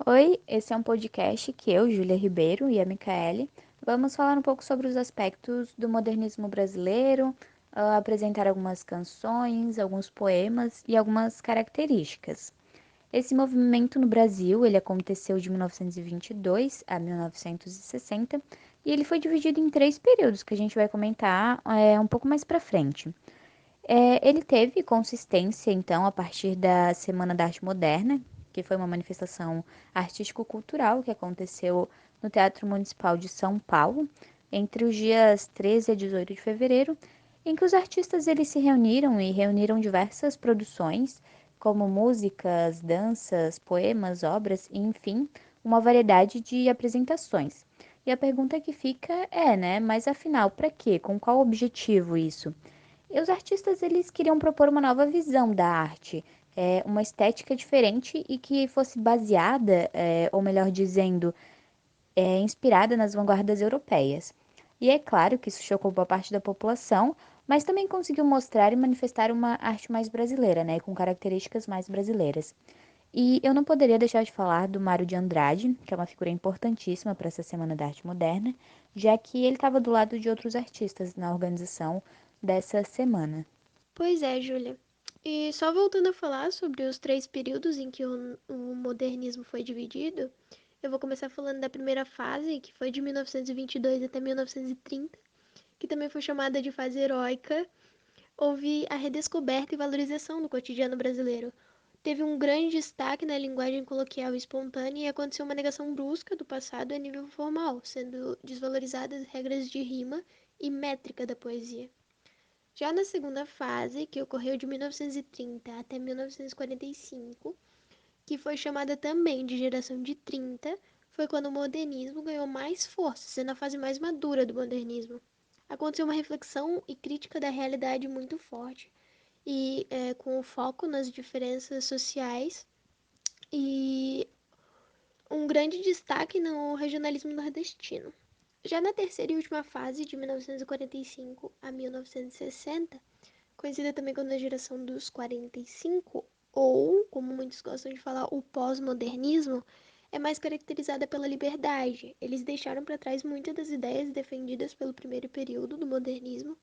Oi, esse é um podcast que eu, Júlia Ribeiro e a Micaele vamos falar um pouco sobre os aspectos do modernismo brasileiro, apresentar algumas canções, alguns poemas e algumas características. Esse movimento no Brasil, ele aconteceu de 1922 a 1960 e ele foi dividido em três períodos que a gente vai comentar um pouco mais para frente. Ele teve consistência, então, a partir da Semana da Arte Moderna, que foi uma manifestação artístico-cultural que aconteceu no Teatro Municipal de São Paulo, entre os dias 13 a 18 de fevereiro, em que os artistas eles se reuniram e reuniram diversas produções, como músicas, danças, poemas, obras, e, enfim, uma variedade de apresentações. E a pergunta que fica é, né, mas afinal, para quê? Com qual objetivo isso? E os artistas eles queriam propor uma nova visão da arte, uma estética diferente e que fosse baseada, ou melhor dizendo, inspirada nas vanguardas europeias. E é claro que isso chocou boa parte da população, mas também conseguiu mostrar e manifestar uma arte mais brasileira, né, com características mais brasileiras. E eu não poderia deixar de falar do Mário de Andrade, que é uma figura importantíssima para essa Semana da Arte Moderna, já que ele estava do lado de outros artistas na organização dessa semana. Pois é, Júlia. E só voltando a falar sobre os três períodos em que o modernismo foi dividido, eu vou começar falando da primeira fase, que foi de 1922 até 1930, que também foi chamada de fase heróica. Houve a redescoberta e valorização do cotidiano brasileiro. Teve um grande destaque na linguagem coloquial e espontânea e aconteceu uma negação brusca do passado a nível formal, sendo desvalorizadas regras de rima e métrica da poesia. Já na segunda fase, que ocorreu de 1930 até 1945, que foi chamada também de geração de 30, foi quando o modernismo ganhou mais força, sendo a fase mais madura do modernismo. Aconteceu uma reflexão e crítica da realidade muito forte, e com o foco nas diferenças sociais e um grande destaque no regionalismo nordestino. Já na terceira e última fase, de 1945 a 1960, conhecida também como a geração dos 45, ou, como muitos gostam de falar, o pós-modernismo, é mais caracterizada pela liberdade. Eles deixaram para trás muitas das ideias defendidas pelo primeiro período do modernismo,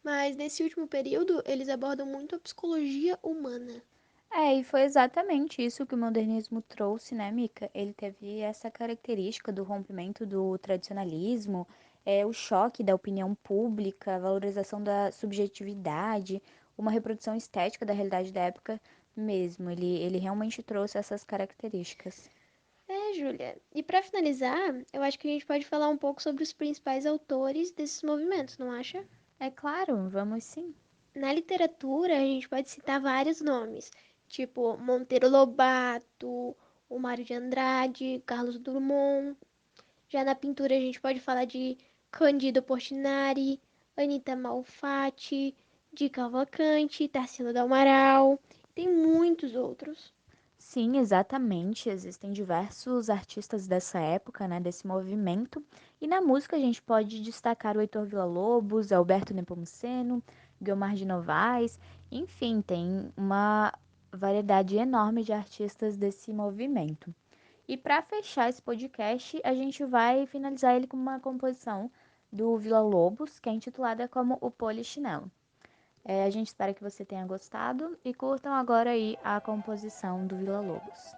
mas nesse último período eles abordam muito a psicologia humana. E foi exatamente isso que o modernismo trouxe, né, Mica? Ele teve essa característica do rompimento do tradicionalismo, o choque da opinião pública, a valorização da subjetividade, uma reprodução estética da realidade da época mesmo. Ele realmente trouxe essas características. Júlia. E para finalizar, eu acho que a gente pode falar um pouco sobre os principais autores desses movimentos, não acha? É claro, vamos sim. Na literatura, a gente pode citar vários nomes, tipo Monteiro Lobato, o Mário de Andrade, Carlos Drummond. Já na pintura, a gente pode falar de Cândido Portinari, Anita Malfatti, de Cavalcante, Tarsila do Amaral. Tem muitos outros. Sim, exatamente. Existem diversos artistas dessa época, né, desse movimento. E na música a gente pode destacar o Heitor Villa-Lobos, Alberto Nepomuceno, Guiomar de Novaes, enfim, tem uma variedade enorme de artistas desse movimento. E para fechar esse podcast, a gente vai finalizar ele com uma composição do Villa-Lobos, que é intitulada como O Polichinelo. A gente espera que você tenha gostado e curtam agora aí a composição do Villa-Lobos.